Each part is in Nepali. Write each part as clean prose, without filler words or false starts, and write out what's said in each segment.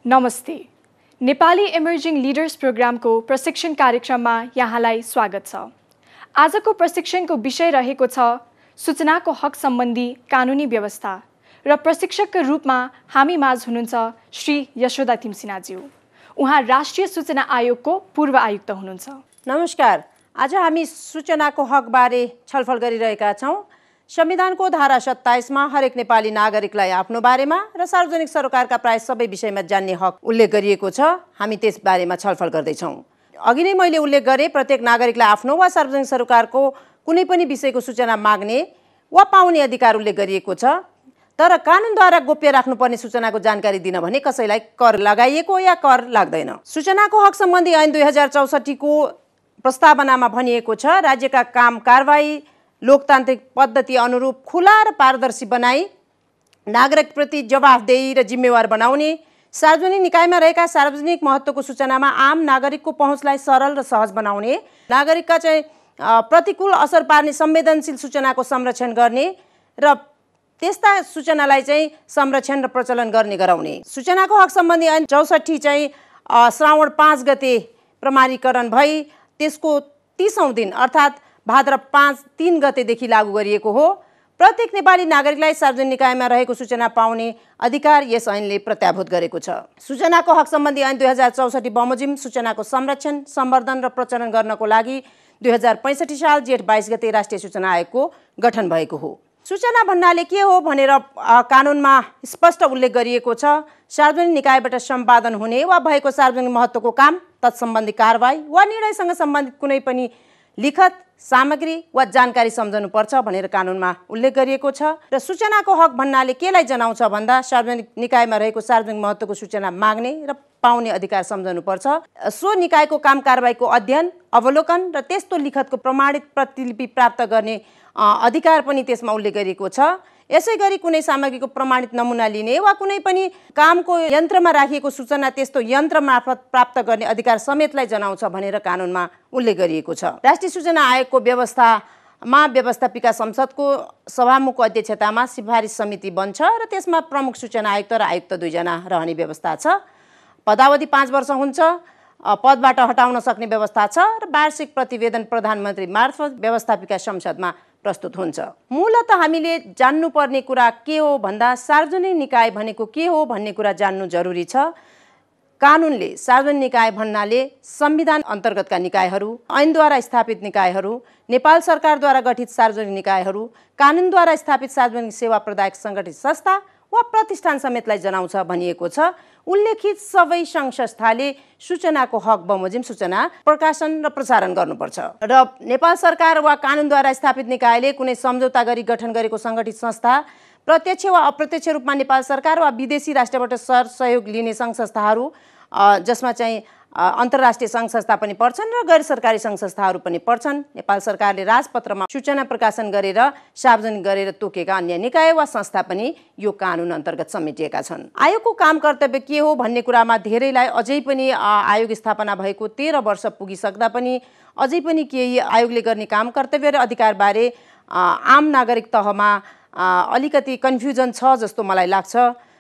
नमस्ते। नेपाली इमर्जिङ लिडर्स प्रोग्रामको प्रशिक्षण कार्यक्रममा यहाँलाई स्वागत छ। आजको प्रशिक्षणको विषय रहेको छ सूचनाको हक सम्बन्धी कानुनी व्यवस्था र प्रशिक्षकका रूपमा हामी माझ हुनुहुन्छ श्री यशोदा तिमसिनाज्यू। उहाँ राष्ट्रिय सूचना आयोगको पूर्व आयुक्त हुनुहुन्छ। नमस्कार। आज हामी सूचनाको हकबारे छलफल गरिरहेका छौँ। संविधानको धारा 27 मा हरेक नेपाली नागरिकलाई आफ्नो बारेमा र सार्वजनिक सरोकारका प्राय सबै विषयमा जान्ने हक उल्लेख गरिएको छ। हामी त्यस बारेमा छलफल गर्दैछौँ। अघि नै मैले उल्लेख गरेँ, प्रत्येक नागरिकलाई आफ्नो वा सार्वजनिक सरोकारको कुनै पनि विषयको सूचना माग्ने वा पाउने अधिकार उल्लेख गरिएको छ। तर कानुनद्वारा गोप्य राख्नुपर्ने सूचनाको जानकारी दिन भने कसैलाई कर लगाइएको या कर लाग्दैन। सूचनाको हक सम्बन्धी ऐन 2064 को प्रस्तावनामा भनिएको छ, राज्यका काम कारबाही लोकतान्त्रिक पद्धति अनुरूप खुला र पारदर्शी बनाई नागरिकप्रति जवाफदेही र जिम्मेवार बनाउने, सार्वजनिक निकायमा रहेका सार्वजनिक महत्त्वको सूचनामा आम नागरिकको पहुँचलाई सरल र सहज बनाउने, नागरिकका चाहिँ प्रतिकूल असर पार्ने संवेदनशील सूचनाको संरक्षण गर्ने र त्यस्ता सूचनालाई चाहिँ संरक्षण र प्रचलन गर्ने गराउने। सूचनाको हक सम्बन्धी ऐन 64 चाहिँ श्रावण 5 गते प्रमाणीकरण भई त्यसको 30औं दिन अर्थात् भाद्र 3 गतेदेखि लागू गरिएको हो। प्रत्येक नेपाली नागरिकलाई सार्वजनिक निकायमा रहेको सूचना पाउने अधिकार यस ऐनले प्रत्याभूत गरेको छ। सूचनाको हक सम्बन्धी ऐन 2064 बमोजिम सूचनाको संरक्षण, सम्वर्धन र प्रचलन गर्नको लागि 2065 साल जेठ 22 गते राष्ट्रिय सूचना आयोगको गठन भएको हो। सूचना भन्नाले के हो भनेर कानुनमा स्पष्ट उल्लेख गरिएको छ। सार्वजनिक निकायबाट सम्पादन हुने वा भएको सार्वजनिक महत्त्वको काम, तत्सम्बन्धी कारबाही वा निर्णयसँग सम्बन्धित कुनै पनि लिखत, सामग्री वा जानकारी सम्झनुपर्छ भनेर कानुनमा उल्लेख गरिएको छ। र सूचनाको हक भन्नाले केलाई जनाउँछ भन्दा सार्वजनिक निकायमा रहेको सार्वजनिक महत्त्वको सूचना माग्ने र पाउने अधिकार सम्झनुपर्छ। सो निकायको काम कारबाहीको अध्ययन, अवलोकन र त्यस्तो लिखतको प्रमाणित प्रतिलिपि प्राप्त गर्ने अधिकार पनि त्यसमा उल्लेख गरिएको छ। यसै गरी कुनै सामग्रीको प्रमाणित नमुना लिने वा कुनै पनि कामको यन्त्रमा राखिएको सूचना त्यस्तो यन्त्र मार्फत प्राप्त गर्ने अधिकार समेतलाई जनाउँछ भनेर कानुनमा उल्लेख गरिएको छ। राष्ट्रिय सूचना आयोगको व्यवस्थामा व्यवस्थापिका संसदको सभामुखको अध्यक्षतामा सिफारिस समिति बन्छ र त्यसमा प्रमुख सूचना आयुक्त र आयुक्त 2 जना रहने व्यवस्था छ। पदावधि 5 वर्ष हुन्छ। पदबाट हटाउन सक्ने व्यवस्था छ र वार्षिक प्रतिवेदन प्रधानमन्त्री मार्फत व्यवस्थापिका संसदमा प्रस्तुत हुन्छ। मूलतः हामीले जान्नुपर्ने कुरा के हो भन्दा सार्वजनिक निकाय भनेको के हो भन्ने कुरा जान्नु जरुरी छ। कानुनले सार्वजनिक निकाय भन्नाले संविधान अन्तर्गतका निकायहरू, ऐनद्वारा स्थापित निकायहरू, नेपाल सरकारद्वारा गठित सार्वजनिक निकायहरू, कानुनद्वारा स्थापित सार्वजनिक सेवा प्रदायक सङ्गठित संस्था वा प्रतिष्ठान समेतलाई जनाउँछ भनिएको छ। उल्लेखित सबै सङ्घ संस्थाले सूचनाको हक बमोजिम सूचना प्रकाशन र प्रसारण गर्नुपर्छ र नेपाल सरकार वा कानुनद्वारा स्थापित निकायले कुनै सम्झौता गरी गठन गरेको सङ्गठित संस्था, प्रत्यक्ष वा अप्रत्यक्ष रूपमा नेपाल सरकार वा विदेशी राष्ट्रबाट सहयोग लिने सङ्घ संस्थाहरू जसमा चाहिँ अन्तर्राष्ट्रिय सङ्घ संस्था पनि पर्छन् र गैर सरकारी सङ्घ संस्थाहरू पनि पर्छन्। नेपाल सरकारले राजपत्रमा सूचना प्रकाशन गरेर सार्वजनिक गरेर तोकेका अन्य निकाय वा संस्था पनि यो कानुन अन्तर्गत समेटिएका छन्। आयोगको काम कर्तव्य के हो भन्ने कुरामा धेरैलाई अझै पनि आयोग स्थापना भएको 13 वर्ष पुगिसक्दा पनि अझै पनि केही आयोगले गर्ने काम कर्तव्य र अधिकारबारे आम नागरिक तहमा अलिकति कन्फ्युजन छ जस्तो मलाई लाग्छ।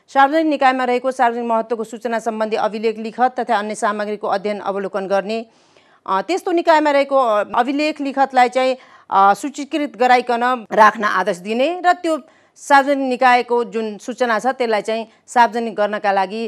सार्वजनिक निकायमा रहेको सार्वजनिक महत्त्वको सूचना सम्बन्धी अभिलेख, लिखत तथा अन्य सामग्रीको अध्ययन अवलोकन गर्ने, त्यस्तो निकायमा रहेको अभिलेख लिखतलाई चाहिँ सूचीकृत गराइकन राख्न आदेश दिने र त्यो सार्वजनिक निकायको जुन सूचना छ त्यसलाई चाहिँ सार्वजनिक गर्नका लागि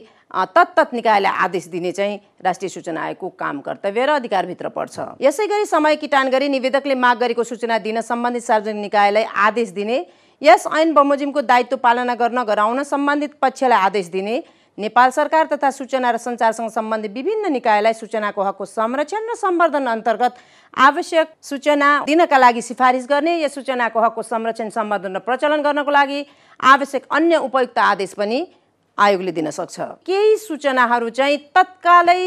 तत्त निकायलाई आदेश दिने चाहिँ राष्ट्रिय सूचना आयोगको काम कर्तव्य र अधिकारभित्र पर्छ। यसै गरी समय किटान गरी निवेदकले माग गरेको सूचना दिन सम्बन्धित सार्वजनिक निकायलाई आदेश दिने, यस ऐन बमोजिमको दायित्व पालना गर्न गराउन सम्बन्धित पक्षलाई आदेश दिने, नेपाल सरकार तथा सूचना र सञ्चारसँग सम्बन्धित विभिन्न निकायलाई सूचनाको हकको संरक्षण र सम्वर्धन अन्तर्गत आवश्यक सूचना दिनका लागि सिफारिस गर्ने, यस सूचनाको हकको संरक्षण, सम्वर्धन र प्रचलन गर्नको लागि आवश्यक अन्य उपयुक्त आदेश पनि आयोगले दिन सक्छ। केही सूचनाहरू चाहिँ तत्कालै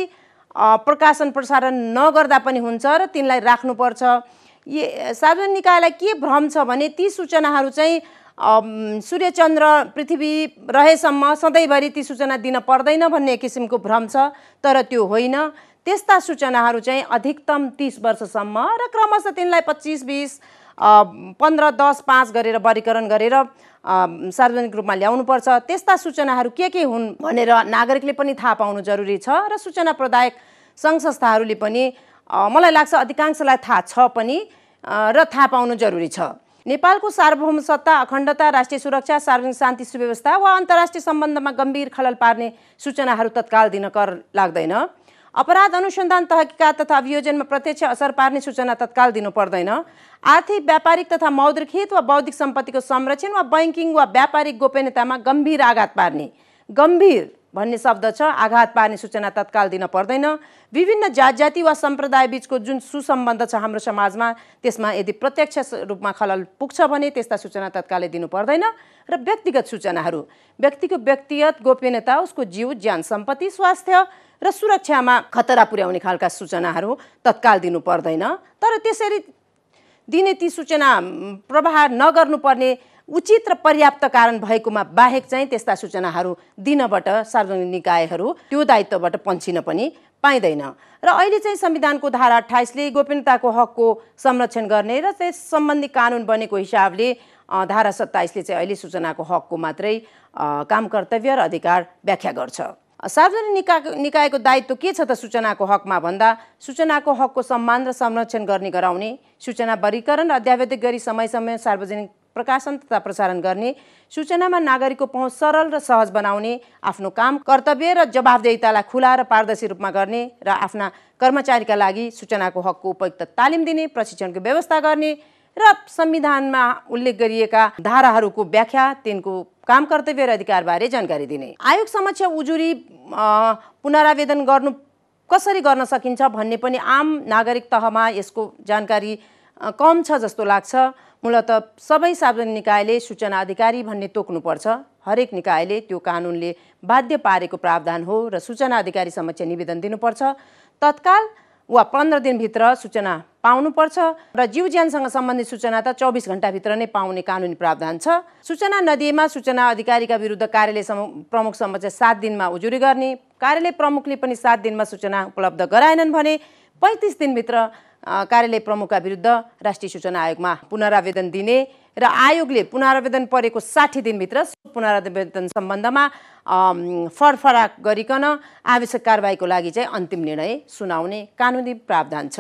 प्रकाशन प्रसारण नगर्दा पनि हुन्छ र तिनलाई राख्नुपर्छ। सार्वजनिक निकायलाई के भ्रम छ भने ती सूचनाहरू चाहिँ सूर्य चन्द्र पृथ्वी रहेसम्म सधैँभरि ती सूचना दिन पर्दैन भन्ने किसिमको भ्रम छ, तर त्यो होइन। त्यस्ता सूचनाहरू चाहिँ अधिकतम 30 वर्षसम्म र क्रमशः तिनलाई 25, 20 15, 10, 5 गरेर वर्गीकरण गरेर सार्वजनिक रूपमा ल्याउनुपर्छ। त्यस्ता सूचनाहरू के हुन् भनेर नागरिकले पनि थाहा पाउनु जरुरी छ र सूचना प्रदायक सङ्घ संस्थाहरूले पनि मलाई लाग्छ अधिकांशलाई थाहा छ पनि र थाहा पाउनु जरुरी छ। नेपालको सार्वभौम सत्ता, अखण्डता, राष्ट्रिय सुरक्षा, सार्वजनिक शान्ति सुव्यवस्था वा अन्तर्राष्ट्रिय सम्बन्धमा गम्भीर खलल पार्ने सूचनाहरू तत्काल दिन कर लाग्दैन। अपराध अनुसन्धान, तहकिकात तथा अभियोजनमा प्रत्यक्ष असर पार्ने सूचना तत्काल दिनु पर्दैन। आर्थिक, व्यापारिक तथा मौद्रिक हित वा बौद्धिक सम्पत्तिको संरक्षण वा बैंकिङ वा व्यापारिक गोपनीयतामा गम्भीर आघात पार्ने, गम्भीर भन्ने शब्द छ, आघात पार्ने सूचना तत्काल दिन पर्दैन। विभिन्न जाति वा सम्प्रदाय बीचको जुन सुसम्बन्ध छ हाम्रो समाजमा, त्यसमा यदि प्रत्यक्ष रूपमा खलल पुग्छ भने त्यस्ता सूचना तत्कालै दिनु पर्दैन। र व्यक्तिगत सूचनाहरू, व्यक्तिको व्यक्तिगत गोपनीयता, उसको जीव, ज्यान, सम्पत्ति, स्वास्थ्य र सुरक्षामा खतरा पुर्याउने खालका सूचनाहरू तत्काल दिनु पर्दैन। तर त्यसरी दिने ती सूचना प्रवाह नगर्नुपर्ने उचित र पर्याप्त कारण भएकोमा बाहेक चाहिँ त्यस्ता सूचनाहरू दिनबाट सार्वजनिक निकायहरू त्यो दायित्वबाट पन्छिन पनि पाइँदैन। र अहिले चाहिँ संविधानको धारा 28ले गोपनीयताको हकको संरक्षण गर्ने र त्यस सम्बन्धी कानुन बनेको हिसाबले धारा 27ले चाहिँ अहिले सूचनाको हकको मात्रै काम, कर्तव्य र अधिकार व्याख्या गर्छ। सार्वजनिक निकायको दायित्व के छ त सूचनाको हकमा भन्दा, सूचनाको हकको सम्मान र संरक्षण गर्ने गराउने, सूचना वर्गीकरण र अध्यावधिक गरी समय समय सार्वजनिक प्रकाशन तथा प्रसारण गर्ने, सूचनामा नागरिकको पहुँच सरल र सहज बनाउने, आफ्नो काम, कर्तव्य र जवाबदेहितालाई खुला र पारदर्शी रूपमा गर्ने र आफ्ना कर्मचारीका लागि सूचनाको हकको उपयुक्त तालिम दिने, प्रशिक्षणको व्यवस्था गर्ने र संविधानमा उल्लेख गरिएका धाराहरूको व्याख्या, तिनको काम, कर्तव्य र अधिकारबारे जानकारी दिने। आयोग समक्ष उजुरी पुनरावेदन गर्नु कसरी गर्न सकिन्छ भन्ने पनि आम नागरिक तहमा यसको जानकारी कम छ जस्तो लाग्छ। मूलतः सबै सार्वजनिक निकायले सूचना अधिकारी भन्ने तोक्नुपर्छ। हरेक निकायले त्यो कानुनले बाध्य पारेको प्रावधान हो र सूचना अधिकारी समक्ष निवेदन दिनुपर्छ। तत्काल वा 15 दिनभित्र सूचना पाउनुपर्छ र जीव ज्यानसँग सम्बन्धित सूचना त 24 घण्टाभित्र नै पाउने कानुनी प्रावधान छ। सूचना नदिएमा सूचना अधिकारीका विरुद्ध कार्यालय प्रमुख समक्ष 7 दिनमा उजुरी गर्ने, कार्यालय प्रमुखले पनि 7 दिनमा सूचना उपलब्ध गराएनन् भने 35 दिनभित्र कार्यालय प्रमुखका विरुद्ध राष्ट्रिय सूचना आयोगमा पुनरावेदन दिने र आयोगले पुनरावेदन परेको 60 दिनभित्र पुनरावेदन सम्बन्धमा फरफराक गरिकन आवश्यक कारबाहीको लागि चाहिँ अन्तिम निर्णय सुनाउने कानुनी प्रावधान छ।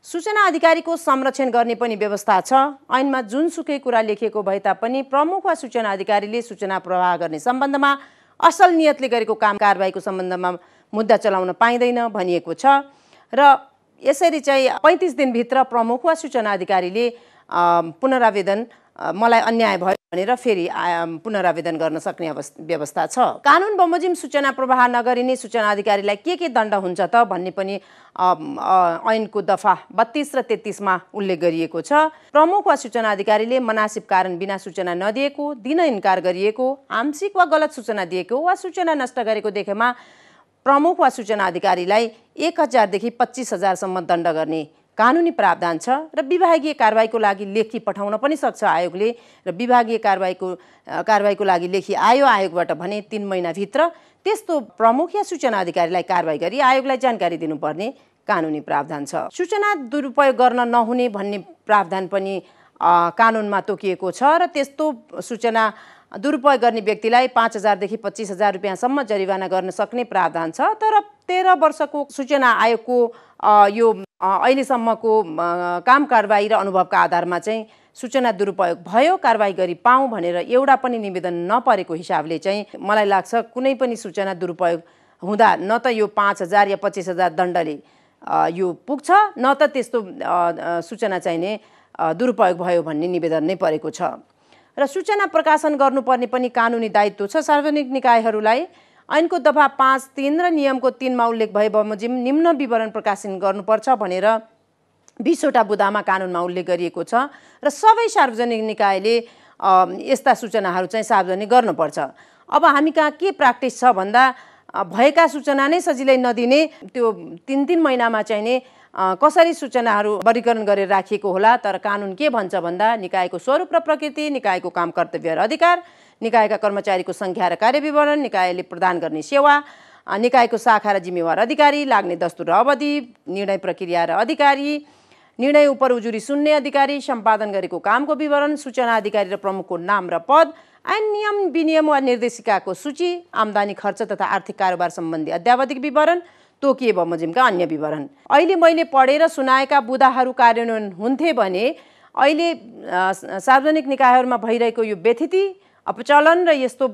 सूचना अधिकारीको संरक्षण गर्ने पनि व्यवस्था छ। ऐनमा जुनसुकै कुरा लेखिएको भए तापनि प्रमुख वा सूचना अधिकारीले सूचना प्रवाह गर्ने सम्बन्धमा असल नियतले गरेको काम, कारबाहीको सम्बन्धमा मुद्दा चलाउन पाइँदैन भनिएको छ। र यसरी चाहिँ 35 दिनभित्र प्रमुख वा सूचना अधिकारीले पुनरावेदन मलाई अन्याय भयो भनेर फेरि पुनरावेदन गर्न सक्ने व्यवस्था छ। कानुन बमोजिम सूचना प्रवाह नगरिने सूचना अधिकारीलाई के दण्ड हुन्छ त भन्ने पनि ऐनको दफा 32 र 33 मा उल्लेख गरिएको छ। प्रमुख वा सूचना अधिकारीले मनासिब कारण बिना सूचना नदिएको, दिन इन्कार गरिएको, आंशिक वा गलत सूचना दिएको वा सूचना नष्ट गरेको देखेमा प्रमुख वा सूचना अधिकारीलाई 1000 देखि 25,000 सम्म दण्ड गर्ने कानुनी प्रावधान छ। र विभागीय कारबाहीको लागि लेखी पठाउन पनि सक्छ आयोगले। र विभागीय कारबाहीको लागि लेखी आयो आयोगबाट भने 3 महिनाभित्र त्यस्तो प्रमुख या सूचना अधिकारीलाई कारबाही गरी आयोगलाई जानकारी दिनुपर्ने कानुनी प्रावधान छ। सूचना दुरुपयोग गर्न नहुने भन्ने प्रावधान पनि कानुनमा तोकिएको छ र त्यस्तो सूचना दुरुपयोग गर्ने व्यक्तिलाई 5,000 देखि 25,000 रुपियाँसम्म जरिवाना गर्न सक्ने प्रावधान छ। तर 13 वर्षको सूचना आयोगको यो अहिलेसम्मको काम, कारबाही र अनुभवका आधारमा चाहिँ सूचना दुरुपयोग भयो, कारबाही गरी पाऊँ भनेर एउटा पनि निवेदन नपरेको हिसाबले चाहिँ मलाई लाग्छ कुनै पनि सूचना दुरुपयोग हुँदा न त यो 5,000 या 25,000 दण्डले यो पुग्छ, न त त्यस्तो सूचना चाहिने दुरुपयोग भयो भन्ने निवेदन नै परेको छ। र सूचना प्रकाशन गर्नुपर्ने पनि कानुनी दायित्व छ सार्वजनिक निकायहरूलाई। ऐनको दफा 5(3) र नियमको 3 मा उल्लेख भए बमोजिम निम्न विवरण प्रकाशन गर्नुपर्छ भनेर 20 वटा बुदामा कानुनमा उल्लेख गरिएको छ र सबै सार्वजनिक निकायले यस्ता सूचनाहरू चाहिँ सार्वजनिक गर्नुपर्छ। अब हामी कहाँ के प्र्याक्टिस छ भन्दा भएका सूचना नै सजिलै नदिने, त्यो 3-3 महिनामा चाहिने कसरी सूचनाहरू वर्गीकरण गरेर राखिएको होला। तर कानुन के भन्छ भन्दा निकायको स्वरूप र प्रकृति, निकायको काम, कर्तव्य र अधिकार, निकायका कर्मचारीको सङ्ख्या र कार्यविवरण, निकायले प्रदान गर्ने सेवा, निकायको शाखा र जिम्मेवार अधिकारी, लाग्ने दस्तुर र अवधि, निर्णय प्रक्रिया र अधिकारी, निर्णय उपर उजुरी सुन्ने अधिकारी, सम्पादन गरेको कामको विवरण, सूचना अधिकारी र प्रमुखको नाम र पद, ऐन नियम विनियम वा निर्देशिकाको सूची, आम्दानी खर्च तथा आर्थिक कारोबार सम्बन्धी अध्यावधिक विवरण, तोकिए बमोजिमका अन्य विवरण। अहिले मैले पढेर सुनाएका बुदाहरू कार्यान्वयन हुन्थे भने अहिले सार्वजनिक निकायहरूमा भइरहेको यो व्यथिति, अपचलन र यस्तो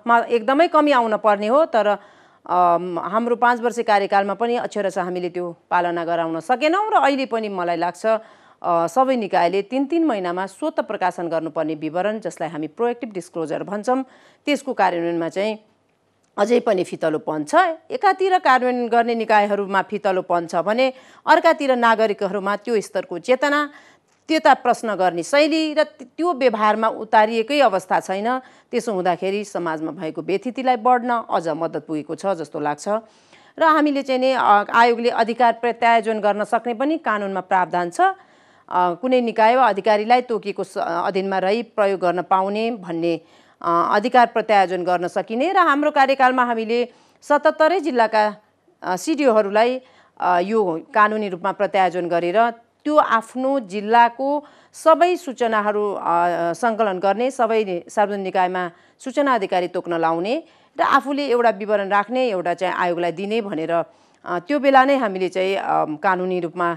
मा एकदमै कमी आउन पर्ने हो। तर हाम्रो 5 वर्ष कार्यकालमा पनि अक्षरशः हामीले त्यो पालना गराउन सकेनौँ र अहिले पनि मलाई लाग्छ सबै निकायले 3-3 महिनामा स्वतः प्रकाशन गर्नुपर्ने विवरण, जसलाई हामी प्रोएक्टिभ डिस्क्लोजर भन्छौँ, त्यसको कार्यान्वयनमा चाहिँ अझै पनि फितलोपन छ। एकातिर कार्यान्वयन गर्ने निकायहरूमा फितलोपन छ भने अर्कातिर नागरिकहरूमा त्यो स्तरको चेतना, त्यता प्रश्न गर्ने शैली र त्यो व्यवहारमा उतारिएकै अवस्था छैन। त्यसो हुँदाखेरि समाजमा भएको व्यथितिलाई बढ्न अझ मद्दत पुगेको छ जस्तो लाग्छ। र हामीले चाहिँ नि आयोगले अधिकार प्रत्यायोजन गर्न सक्ने पनि कानुनमा प्रावधान छ। कुनै निकाय वा अधिकारीलाई तोकिएको अधीनमा रही प्रयोग गर्न पाउने भन्ने अधिकार प्रत्यायोजन गर्न सकिने। र हाम्रो कार्यकालमा हामीले 77 जिल्लाका सिडिओहरूलाई यो कानुनी रूपमा प्रत्यायोजन गरेर त्यो आफ्नो जिल्लाको सबै सूचनाहरू सङ्कलन गर्ने, सबै सार्वजनिक निकायमा सूचना अधिकारी तोक्न लाउने र आफूले एउटा विवरण राख्ने, एउटा चाहिँ आयोगलाई दिने भनेर त्यो बेला नै हामीले चाहिँ कानुनी रूपमा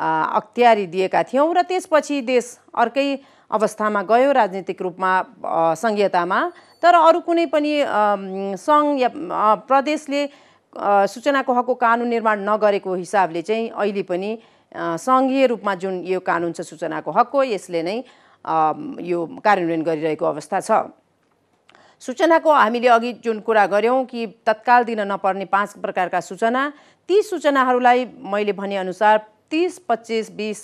अख्तियारी दिएका थियौँ। र त्यसपछि देश अर्कै अवस्थामा गयो राजनीतिक रूपमा, सङ्घीयतामा। तर अरू कुनै पनि सङ्घ या प्रदेशले सूचनाको हकको कानुन निर्माण नगरेको हिसाबले चाहिँ अहिले पनि सङ्घीय रूपमा जुन यो कानुन छ सूचनाको हकको, यसले नै यो कार्यान्वयन गरिरहेको अवस्था छ। सूचनाको हामीले अघि जुन कुरा गऱ्यौँ कि तत्काल दिन नपर्ने 5 प्रकारका सूचना, ती सूचनाहरूलाई मैले भनेअनुसार 30, 25, 20,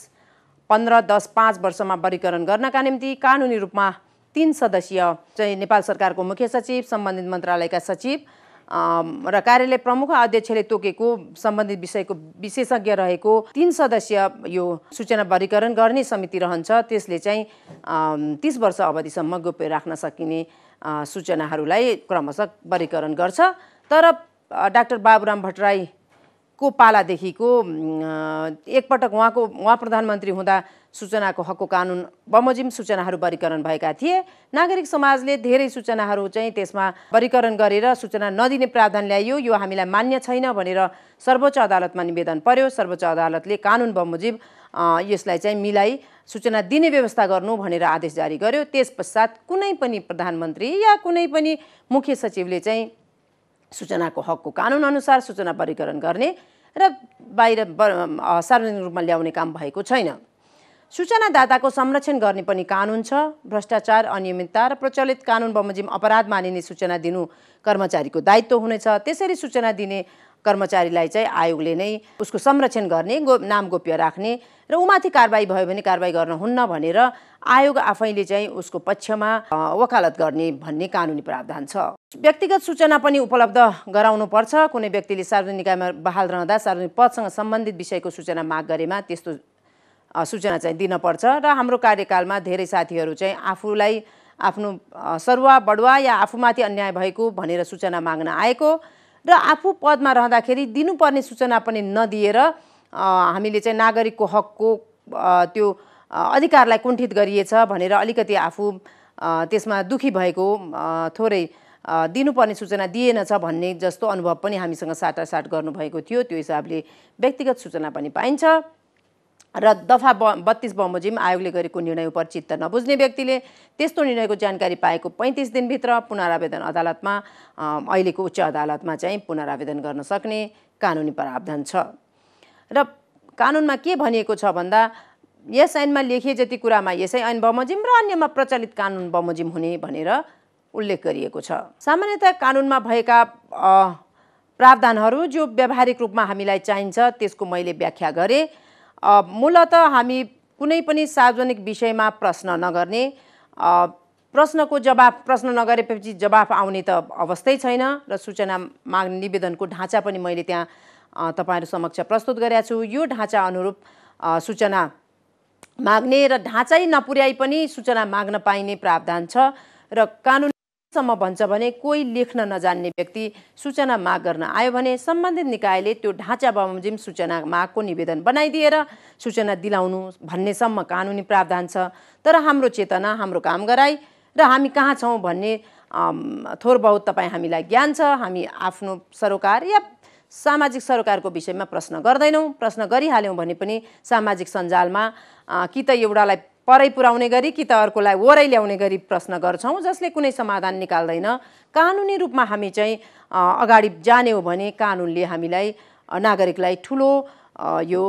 15, 10, 5 वर्षमा वर्गीकरण गर्नका निम्ति कानुनी रूपमा 3 सदस्यीय चाहिँ नेपाल सरकारको मुख्य सचिव, सम्बन्धित मन्त्रालयका सचिव र कार्यालय प्रमुख अध्यक्षले तोकेको सम्बन्धित विषयको विशेषज्ञ रहेको 3 सदस्यीय यो सूचना वर्गीकरण गर्ने समिति रहन्छ। त्यसले चाहिँ 30 वर्ष अवधिसम्म गोप्य राख्न सकिने सूचनाहरूलाई क्रमशः वर्गीकरण गर्छ। तर डाक्टर बाबुराम भट्टराईको पालादेखिको एकपटक उहाँ प्रधानमन्त्री हुँदा सूचनाको हकको कानुन बमोजिम सूचनाहरू वर्गीकरण भएका थिए। नागरिक समाजले धेरै सूचनाहरू चाहिँ त्यसमा वर्गीकरण गरेर सूचना नदिने प्रावधान ल्याइयो। यो हामीलाई मान्य छैन भनेर सर्वोच्च अदालतमा निवेदन पर्यो। सर्वोच्च अदालतले कानुन बमोजिम यसलाई चाहिँ मिलाई सूचना दिने व्यवस्था गर्नु भनेर आदेश जारी गर्यो। त्यसपश्चात कुनै पनि प्रधानमन्त्री या कुनै पनि मुख्य सचिवले चाहिँ सूचनाको हकको कानुन अनुसार सूचना वर्गीकरण गर्ने र बाहिर सार्वजनिक रूपमा ल्याउने काम भएको छैन। सूचनादाताको संरक्षण गर्ने पनि कानुन छ। भ्रष्टाचार, अनियमितता र प्रचलित कानुन बमोजिम अपराध मानिने सूचना दिनु कर्मचारीको दायित्व हुनेछ। त्यसरी सूचना दिने कर्मचारीलाई चाहिँ आयोगले नै उसको संरक्षण गर्ने, नाम गोप्य राख्ने र उमाथि कारबाही भयो भने कारबाही गर्न हुन्न भनेर आयोग आफैले चाहिँ उसको पक्षमा वकालत गर्ने भन्ने कानुनी प्रावधान छ। व्यक्तिगत सूचना पनि उपलब्ध गराउनुपर्छ। कुनै व्यक्तिले सार्वजनिक निकायमा बहाल रहँदा सार्वजनिक पदसँग सम्बन्धित विषयको सूचना माग गरेमा त्यस्तो सूचना चाहिँ दिनपर्छ। र हाम्रो कार्यकालमा धेरै साथीहरू चाहिँ आफूलाई आफ्नो सरुवा बढुवा या आफूमाथि अन्याय भएको भनेर सूचना माग्न आएको र आफू पदमा रहँदाखेरि दिनुपर्ने सूचना पनि नदिएर हामीले चाहिँ नागरिकको हकको त्यो अधिकारलाई कुण्ठित गरिएछ भनेर अलिकति आफू त्यसमा दुखी भएको, थोरै दिनुपर्ने सूचना दिएनछ भन्ने जस्तो अनुभव पनि हामीसँग साटासाट गर्नुभएको थियो। त्यो हिसाबले व्यक्तिगत सूचना पनि पाइन्छ। र दफा 32 बमोजिम आयोगले गरेको निर्णय उपर चित्त नबुझ्ने व्यक्तिले त्यस्तो निर्णयको जानकारी पाएको 35 दिनभित्र पुनरावेदन अदालतमा, अहिलेको उच्च अदालतमा चाहिँ पुनरावेदन गर्न सक्ने कानुनी प्रावधान छ। र कानुनमा के भनिएको छ भन्दा यस ऐनमा लेखिए जति कुरामा यसै ऐन बमोजिम र अन्यमा प्रचलित कानुन बमोजिम हुने भनेर उल्लेख गरिएको छ। सामान्यतया कानुनमा भएका प्रावधानहरू जो व्यावहारिक रूपमा हामीलाई चाहिन्छ त्यसको मैले व्याख्या गरेँ। मूलतः हामी कुनै पनि सार्वजनिक विषयमा प्रश्न नगर्ने, प्रश्न नगरेपछि जवाफ आउने त अवस्थै छैन र सूचना माग्ने निवेदनको ढाँचा पनि मैले त्यहाँ तपाईहरु समक्ष प्रस्तुत गरेको छु। यो ढाँचा अनुरूप सूचना माग्ने र ढाँचै नपुर्याइ पनि सूचना माग्न पाइने प्रावधान छ र कानुन सम्म भन्छ भने कोही लेख्न नजान्ने व्यक्ति सूचना माग गर्न आयो भने सम्बन्धित निकायले त्यो ढाँचा बमोजिम सूचना मागको निवेदन बनाइदिएर सूचना दिलाउनु भन्नेसम्म कानुनी प्रावधान छ। तर हाम्रो चेतना, हाम्रो काम गराई र हामी कहाँ छौँ भन्ने थोर बहुत तपाईँ हामीलाई ज्ञान छ। हामी आफ्नो सरोकार या सामाजिक सरोकारको विषयमा प्रश्न गर्दैनौँ। प्रश्न गरिहाल्यौँ भने पनि सामाजिक सञ्जालमा कि त एउटालाई परै पुर्याउने गरी कि त अर्कोलाई वरै ल्याउने गरी प्रश्न गर्छौँ, जसले कुनै समाधान निकाल्दैन। कानुनी रूपमा हामी चाहिँ अगाडि जाने हो भने कानुनले हामीलाई नागरिकलाई ठुलो यो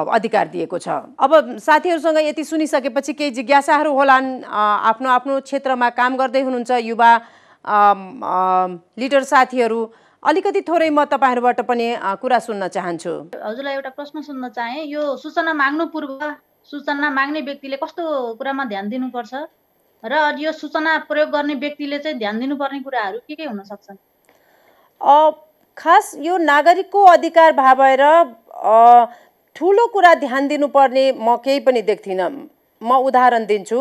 अधिकार दिएको छ। अब साथीहरूसँग यति सुनिसकेपछि केही जिज्ञासाहरू होलान्। आफ्नो आफ्नो क्षेत्रमा काम गर्दै हुनुहुन्छ युवा लिडर साथीहरू, अलिकति थोरै म तपाईँहरूबाट पनि कुरा सुन्न चाहन्छु। हजुरलाई एउटा प्रश्न सोध्न चाहे, यो सूचना माग्नु पूर्व सूचना माग्ने व्यक्तिले कस्तो कुरामा ध्यान दिनुपर्छ र यो सूचना प्रयोग गर्ने व्यक्तिले चाहिँ ध्यान दिनुपर्ने कुराहरू के हुन सक्छन्? खास यो नागरिकको अधिकार भएर ठुलो कुरा ध्यान दिनुपर्ने म केही पनि देख्दिनँ। म उदाहरण दिन्छु।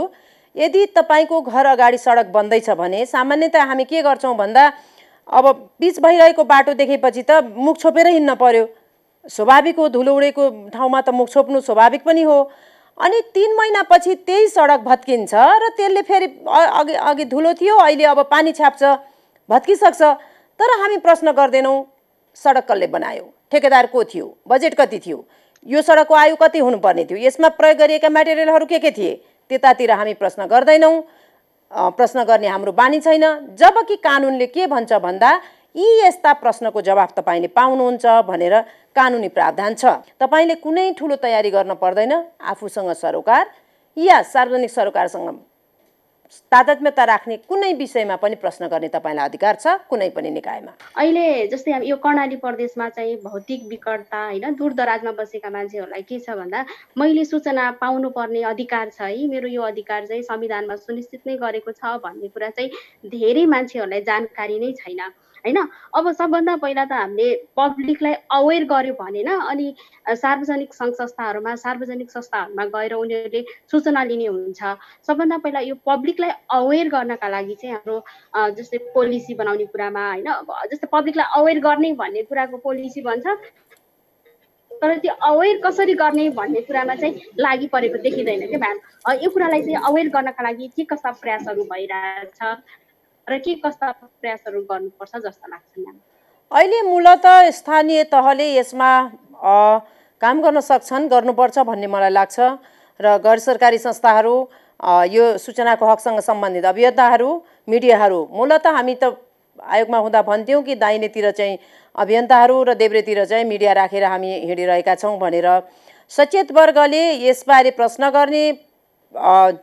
यदि तपाईँको घर अगाडि सडक बन्दैछ भने सामान्यतया हामी के गर्छौँ भन्दा अब पिच भइरहेको बाटो देखेपछि त मुख छोपेर हिँड्न पर्यो। स्वाभाविक हो, धुलो उडेको ठाउँमा त मुख छोप्नु स्वाभाविक पनि हो। अनि 3 महिनापछि त्यही सडक भत्किन्छ र त्यसले फेरि अघि धुलो थियो, अहिले अब पानी छ्याप्छ, भत्किसक्छ। तर हामी प्रश्न गर्दैनौँ सडक कसले बनायो, ठेकेदार को थियो, बजेट कति थियो, यो सडकको आयु कति हुनुपर्ने थियो, यसमा प्रयोग गरिएका मेटेरियलहरू के थिए, त्यतातिर हामी प्रश्न गर्दैनौँ। प्रश्न गर्ने हाम्रो बानी छैन। जबकि कानुनले के भन्छ भन्दा यी यस्ता प्रश्नको जवाफ तपाईँले पाउनुहुन्छ भनेर कानुनी प्रावधान छ। तपाईँले कुनै ठुलो तयारी गर्न पर्दैन। आफूसँग सरोकार या सार्वजनिक सरोकारसँग तादात्म्यता राख्ने कुनै विषयमा पनि प्रश्न गर्ने तपाईँलाई अधिकार छ, कुनै पनि निकायमा। अहिले जस्तै अब यो कर्णाली प्रदेशमा चाहिँ भौतिक विकटता हैन, दूरदराजमा बसेका मान्छेहरूलाई के छ भन्दा मैले सूचना पाउनुपर्ने अधिकार छ है, मेरो यो अधिकार चाहिँ संविधानमा सुनिश्चित नै गरेको छ भन्ने कुरा चाहिँ धेरै मान्छेहरूलाई जानकारी नै छैन हैन। अब सबभन्दा पहिला त हामीले पब्लिकलाई अवेर गर्यो भनेन, अनि सार्वजनिक संस्थाहरूमा गएर उनीहरूले सूचना लिने हुन्छ। सबभन्दा पहिला यो पब्लिकलाई अवेर गर्नका लागि चाहिँ हाम्रो जस्तै पोलिसी बनाउने कुरामा हैन, जस्तै पब्लिकलाई अवेर गर्ने भन्ने कुराको पोलिसी भन्छ, तर त्यो अवेर कसरी गर्ने भन्ने कुरामा चाहिँ लागि परेको देखिँदैन के म्याम। यो कुरालाई चाहिँ अवेर गर्नका लागि के कस्ता प्रयासहरू भइरहेछ र के कस्ता प्रयासहरू गर्नुपर्छ जस्तो लाग्छ म्याम? अहिले मूलत स्थानीय तहले यसमा काम गर्न सक्छन्, गर्नुपर्छ भन्ने मलाई लाग्छ। र गैर सरकारी संस्थाहरू, यो सूचनाको हकसँग सम्बन्धित अभियन्ताहरू, मिडियाहरू, मूलत हामी त आयोगमा हुँदा भन्थ्यौँ कि दाहिनेतिर चाहिँ अभियन्ताहरू र देब्रेतिर चाहिँ मिडिया राखेर हामी हिँडिरहेका छौँ भनेर। सचेत वर्गले यसबारे प्रश्न गर्ने,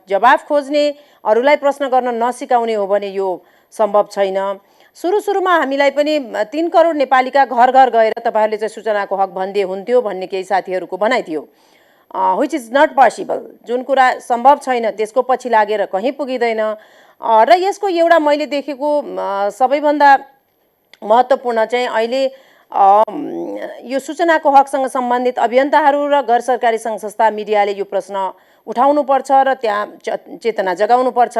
जवाफ खोज्ने, अरूलाई प्रश्न गर्न नसिकाउने हो भने यो सम्भव छैन। सुरुमा हामीलाई पनि 3 करोड नेपालीका घर घर गएर तपाईँहरूले चाहिँ सूचनाको हक भन्दिए हुन्थ्यो भन्ने केही साथीहरूको भनाइ थियो, which is not possible। जुन कुरा सम्भव छैन त्यसको पछि लागेर कहीँ पुगिँदैन। र यसको एउटा मैले देखेको सबैभन्दा महत्त्वपूर्ण चाहिँ अहिले यो सूचनाको हकसँग सम्बन्धित अभियन्ताहरू र गैर सरकारी सङ्घ संस्था, मिडियाले यो प्रश्न उठाउनुपर्छ र त्यहाँ चेतना जगाउनुपर्छ।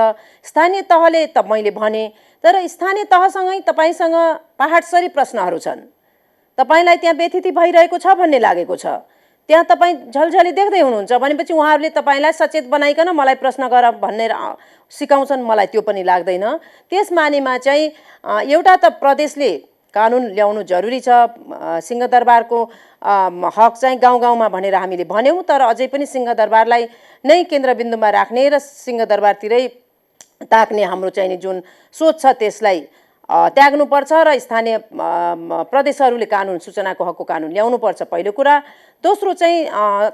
स्थानीय तहले त मैले भने, तर स्थानीय तहसँगै तपाईँसँग पहाडसरी प्रश्नहरू छन्, तपाईँलाई त्यहाँ व्यथिति भइरहेको छ भन्ने लागेको छ, त्यहाँ तपाईँ झलझली देख्दै हुनुहुन्छ भनेपछि उहाँहरूले तपाईँलाई सचेत बनाइकन मलाई प्रश्न गर भनेर सिकाउँछन्, मलाई त्यो पनि लाग्दैन। त्यस मानेमा चाहिँ एउटा त प्रदेशले कानुन ल्याउनु जरुरी छ। सिंहदरबारको हक चाहिँ गाउँ गाउँमा भनेर हामीले भन्यौँ, तर अझै पनि सिंहदरबारलाई नै केन्द्रबिन्दुमा राख्ने र सिंहदरबारतिरै ताक्ने हाम्रो चाहिँ जुन सोच छ त्यसलाई त्याग्नुपर्छ र स्थानीय प्रदेशहरूले कानुन, सूचनाको हकको कानुन ल्याउनुपर्छ, पहिलो कुरा। दोस्रो चाहिँ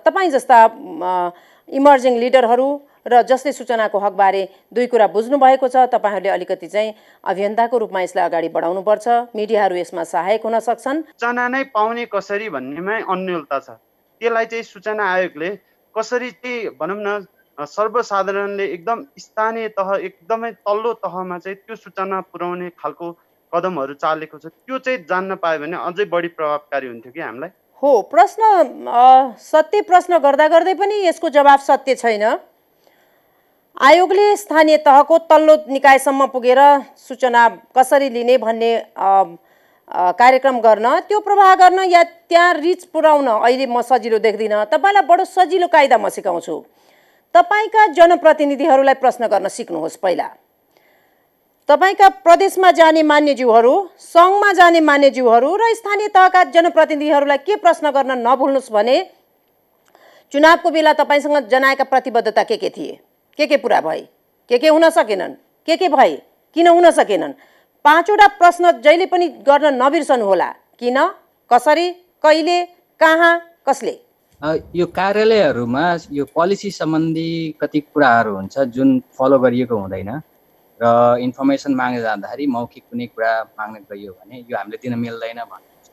तपाईँ जस्ता इमर्जिङ लिडरहरू र जसले सूचनाको हकबारे 2 कुरा बुझ्नु भएको छ, तपाईँहरूले अलिकति चाहिँ अभियन्ताको रूपमा यसलाई अगाडि बढाउनुपर्छ। मिडियाहरू यसमा सहायक हुन सक्छन्। सूचना नै पाउने कसरी भन्नेमै अन्योलता छ। त्यसलाई चाहिँ सूचना आयोगले कसरी चाहिँ भनौँ न सर्वसाधारणले एकदम स्थानीय तह, एकदमै तल्लो तहमा चाहिँ त्यो सूचना पुर्याउने खालको कदमहरू चालेको छ, त्यो चाहिँ जान्न पायो भने अझै बढी प्रभावकारी हुन्थ्यो कि हामीलाई। हो, प्रश्न सत्य प्रश्न गर्दा गर्दै पनि यसको जवाफ सत्य छैन। आयोगले स्थानीय तहको तल्लो निकायसम्म पुगेर सूचना कसरी लिने भन्ने कार्यक्रम गर्न, त्यो प्रवाह गर्न या त्यहाँ रिच पुर्याउन अहिले म सजिलो देख्दिनँ। तपाईँलाई बडो सजिलो कायदा म सिकाउँछु। तपाईँका जनप्रतिनिधिहरूलाई प्रश्न गर्न सिक्नुहोस्। पहिला तपाईँका प्रदेशमा जाने मान्यज्यूहरू, सङ्घमा जाने मान्यज्यूहरू र स्थानीय तहका जनप्रतिनिधिहरूलाई के प्रश्न गर्न नभुल्नुहोस् भने चुनावको बेला तपाईँसँग जनाएका प्रतिबद्धता के थिए, के पुरा भए, के हुन सकेनन्, के भए, किन हुन सकेनन्। 5वटा प्रश्न जहिले पनि गर्न नबिर्सनु होला। किन, कसरी, कहिले, कहाँ, कसले। यो कार्यालयहरूमा यो पोलिसी सम्बन्धी कति कुराहरू हुन्छ जुन फलो गरिएको हुँदैन र इन्फर्मेसन माग्न जाँदाखेरि मौखिक कुनै कुरा माग्न गइयो भने यो हामीले दिन मिल्दैन भन्नुहुन्छ।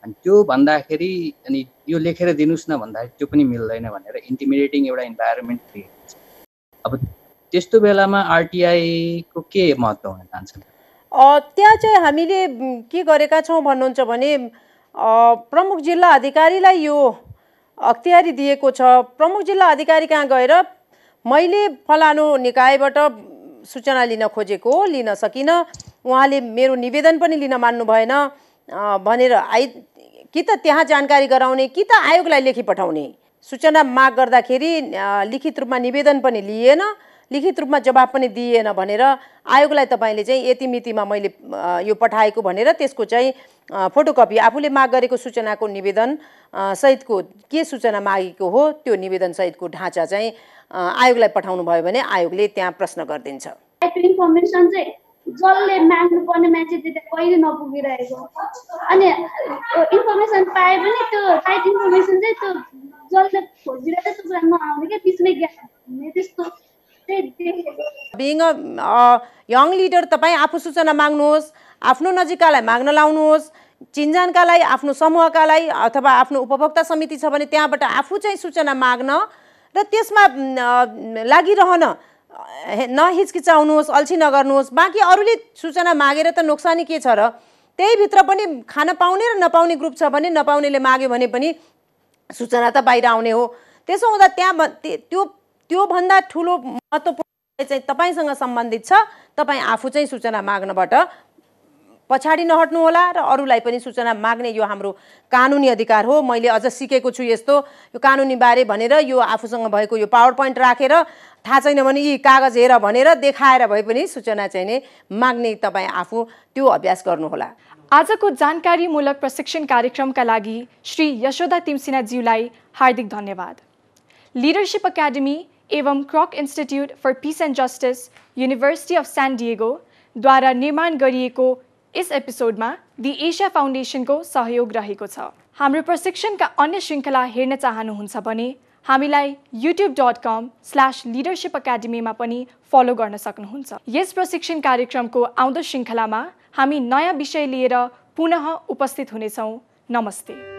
अनि त्यो भन्दाखेरि अनि यो लेखेर दिनुस् न भन्दाखेरि त्यो पनि मिल्दैन भनेर इन्टिमिडेटिङ एउटा इन्भाइरोमेन्ट क्रिएट हुन्छ। अब त्यस्तो बेलामा आरटिआईको के महत्त्व हुन जान्छ? त्यहाँ चाहिँ हामीले के गरेका छौँ भन्नुहुन्छ भने प्रमुख जिल्ला अधिकारीलाई यो अख्तियारी दिएको छ। प्रमुख जिल्ला अधिकारी कहाँ गएर मैले फलानु निकायबाट सूचना लिन खोजेको, लिन सकिनँ, उहाँले मेरो निवेदन पनि लिन मान्नु भएन भनेर कि त त्यहाँ जानकारी गराउने कि त आयोगलाई लेखी पठाउने। सूचना माग गर्दाखेरि लिखित रूपमा निवेदन पनि लिएन, लिखित रूपमा जवाब पनि दिएन भनेर आयोगलाई तपाईँले चाहिँ यति मितिमा मैले यो पठाएको भनेर त्यसको चाहिँ फोटोकपी आफूले माग गरेको सूचनाको निवेदन सहितको के सूचना मागेको हो त्यो निवेदन सहितको ढाँचा चाहिँ आयोगलाई पठाउनु भयो भने आयोगले त्यहाँ प्रश्न गरिदिन्छ। इन्फर्मेसन चाहिँ जसले माग्नुपर्ने मान्छे त्यहाँ कहिले नपुगिरहेको, अनि इन्फर्मेसन पाए पनि त्यो राइट इन्फर्मेसन चाहिँ त्यो जसले खोजिरहेको त्यो कुरा नआउने क्या, बिचमै ग्याप हुने त्यस्तो। बिइङ अ यङ लिडर तपाईँ आफू सूचना माग्नुहोस्, आफ्नो नजिककालाई माग्न लाउनुहोस्, चिन्जानकालाई, आफ्नो समूहकालाई अथवा आफ्नो उपभोक्ता समिति छ भने त्यहाँबाट आफू चाहिँ सूचना माग्न र त्यसमा लागिरहन, नहिचकिचाउनुहोस्, अल्छी नगर्नुहोस्। बाँकी अरूले सूचना मागेर त नोक्सानी के छ र? त्यही भित्र पनि खान पाउने र नपाउने ग्रुप छ भने नपाउनेले माग्यो भने पनि सूचना त बाहिर आउने हो। त्यसो हुँदा त्यहाँ त्योभन्दा ठुलो महत्त्वपूर्ण चाहिँ तपाईँसँग सम्बन्धित छ। तपाईँ आफू चाहिँ सूचना माग्नबाट पछाडि नहट्नु होला र अरूलाई पनि सूचना माग्ने यो हाम्रो कानुनी अधिकार हो। मैले अझ सिकेको छु यस्तो यो कानुनी बारे भनेर यो आफूसँग भएको यो पावर पोइन्ट राखेर थाहा छैन भने यी कागज हेर भनेर देखाएर भए पनि सूचना चाहिँ नै माग्ने तपाईँ आफू त्यो अभ्यास गर्नुहोला। आजको जानकारीमूलक प्रशिक्षण कार्यक्रमका लागि श्री यशोदा तिमसिनाज्यूलाई हार्दिक धन्यवाद। लिडरशिप एकाडेमी एवं Kroc institute for peace and justice university of San Diego द्वारा निर्माण गरिएको इस एपिसोडमा दि एसिया फाउन्डेसनको सहयोग रहेको छ। हाम्रो प्रशिक्षणका अन्य श्रृङ्खला हेर्न चाहनुहुन्छ भने हामीलाई youtube.com/leadership academy मा पनि फलो गर्न सक्नुहुन्छ। यस प्रशिक्षण कार्यक्रमको आउँदो श्रृङ्खलामा हामी नयाँ विषय लिएर पुनः उपस्थित हुनेछौँ। नमस्ते।